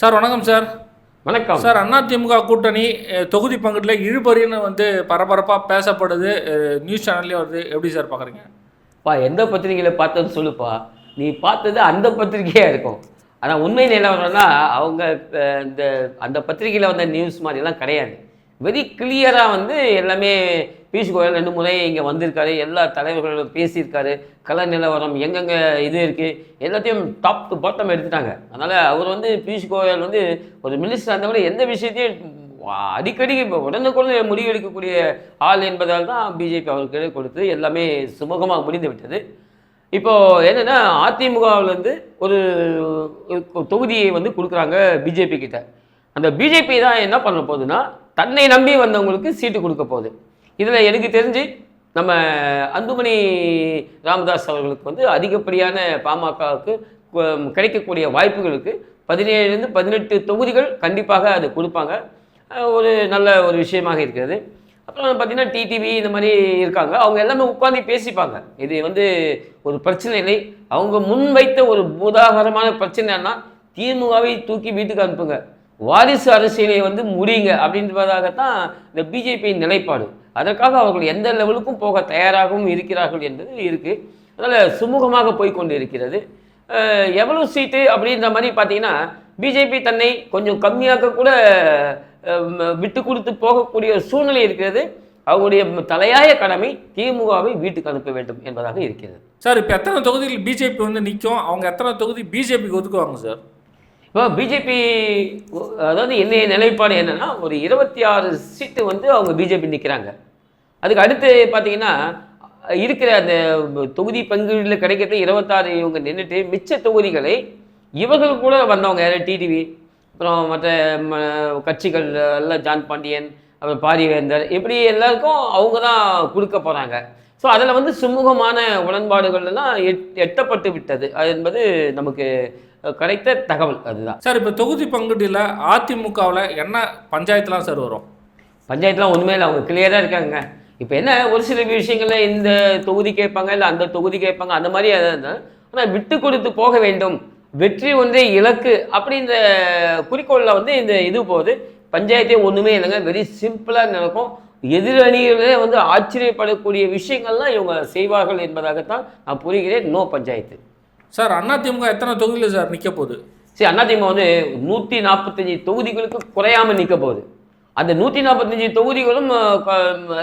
Sir வணக்கம் sir. வணக்கம் sir, AIADMK கூட்டணி தொகுதி பங்கீட்டில் இழுபறின்னு பரபரப்பாக பேசப்படுது. நியூஸ் சேனல்லையும் வருது. எப்படி சார் பார்க்குறீங்க? எந்த பத்திரிகையில் பார்த்தது சொல்லுப்பா. நீ பார்த்தது அந்த பத்திரிகையாக இருக்கும். ஆனால் உண்மை நிலவரம்னா அவங்க இந்த அந்த பத்திரிகையில் வந்த நியூஸ் மாதிரிலாம் கிடையாது. வெரி கிளியராக எல்லாமே பியூஷ் கோயல் 2 முறை இங்கே வந்திருக்காரு. எல்லா தலைவர்களும் பேசியிருக்காரு. கள நிலவரம் எங்கெங்கே இது இருக்குது எல்லாத்தையும் டாப் டு பாட்டம் எடுத்துட்டாங்க. அதனால் அவர் பியூஷ் கோயல் ஒரு மினிஸ்டர் அந்த மாதிரி எந்த விஷயத்தையும் அடிக்கடி உடனுக்குடன் முடிவெடுக்கக்கூடிய ஆள் என்பதால் தான் பிஜேபி அவருக்கு கொடுத்து எல்லாமே சுமூகமாக முடிந்து விட்டது. இப்போது என்னென்னா அதிமுகவிலேருந்து ஒரு தொகுதியை கொடுக்குறாங்க பிஜேபி கிட்ட. அந்த பிஜேபி தான் என்ன பண்ண போகுதுன்னா தன்னை நம்பி வந்தவங்களுக்கு சீட்டு கொடுக்க போகுது. இதில் எனக்கு தெரிஞ்சு நம்ம அன்புமணி ராமதாஸ் அவர்களுக்கு அதிகப்படியான பாமகவுக்கு கிடைக்கக்கூடிய வாய்ப்புகளுக்கு 17 18 தொகுதிகள் கண்டிப்பாக அது கொடுப்பாங்க. ஒரு நல்ல ஒரு விஷயமாக இருக்கிறது. அப்புறம் பார்த்திங்கன்னா டிடிவி இந்த மாதிரி இருக்காங்க. அவங்க எல்லாமே உட்காந்து பேசிப்பாங்க. இது ஒரு பிரச்சனை இல்லை. அவங்க முன்வைத்த ஒரு உதாகரமான பிரச்சனைன்னா திமுகவை தூக்கி வீட்டுக்கு அனுப்புங்க, வாரிசு அரசியலை முடியுங்க அப்படின்றதாகத்தான் இந்த பிஜேபியின் நிலைப்பாடு. அதற்காக அவர்கள் எந்த லெவலுக்கும் போக தயாராகவும் இருக்கிறார்கள் என்பது இருக்குது. அதனால் சுமூகமாக போய்கொண்டு இருக்கிறது. எவ்வளோ சீட்டு அப்படின்ற மாதிரி பார்த்தீங்கன்னா பிஜேபி தன்னை கொஞ்சம் கம்மியாக கூட விட்டு கொடுத்து போகக்கூடிய சூழ்நிலை இருக்கிறது. அவங்களுடைய தலையாய கடமை திமுகவை வீட்டுக்கு அனுப்ப வேண்டும் என்பதாக இருக்கிறது. சார், இப்போ எத்தனை தொகுதியில் பிஜேபி நிற்கும்? அவங்க எத்தனை தொகுதி பிஜேபிக்கு ஒதுக்குவாங்க சார்? இப்போ பிஜேபி அதாவது என்னைய நிலைப்பாடு என்னென்னா ஒரு 26 சீட்டு அவங்க பிஜேபி நிற்கிறாங்க. அதுக்கு அடுத்து பார்த்தீங்கன்னா இருக்கிற அந்த தொகுதி பங்கீடுல கிடைக்கிறது 26 இவங்க நின்றுட்டு மிச்ச தொகுதிகளை இவர்கள் கூட வந்தவங்க யாரும் டிடிவி, அப்புறம் மற்ற கட்சிகள் எல்லாம் ஜான் பாண்டியன், அப்புறம் பாரிவேந்தர், இப்படி எல்லாருக்கும் அவங்க தான் கொடுக்க போகிறாங்க. ஸோ அதில் சுமூகமான உடன்பாடுகள்லாம் எட்டப்பட்டு விட்டது. அது என்பது நமக்கு கிடைத்த தகவல். அதுதான் சார். இப்போ தொகுதி பங்கீட்டில் அதிமுகவில் என்ன பஞ்சாயத்துலாம் சார் வரும்? பஞ்சாயத்துலாம் உண்மையில் அவங்க கிளியராக இருக்காங்க. இப்போ என்ன ஒரு சில விஷயங்களில் இந்த தொகுதி கேட்பாங்க, இல்லை அந்த தொகுதி கேட்பாங்க, அந்த மாதிரி ஆனால் விட்டு கொடுத்து போக வேண்டும், வெற்றி ஒன்றே இலக்கு அப்படின்ற குறிக்கோளில் இந்த இது போகுது. பஞ்சாயத்தே ஒன்றுமே இல்லைங்க, வெரி சிம்பிளாக நடக்கும். எதிரணிகளே ஆச்சரியப்படக்கூடிய விஷயங்கள்லாம் இவங்க செய்வார்கள் என்பதாகத்தான் நான் புரிகிறேன். நோ பஞ்சாயத்து. சார், அதிமுக எத்தனை தொகுதியில் சார் நிற்க போகுது? சரி, அதிமுக 145 தொகுதிகளுக்கு குறையாமல் நிற்க போகுது. அந்த 145 தொகுதிகளும்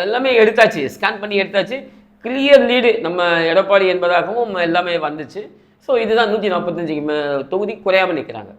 எல்லாமே எடுத்தாச்சு, ஸ்கேன் பண்ணி எடுத்தாச்சு. கிளியர் லீடு நம்ம எடப்பாடி என்பதாகவும் எல்லாமே வந்துச்சு. ஸோ இதுதான் 145 தொகுதி குறையாமல் நிற்கிறாங்க.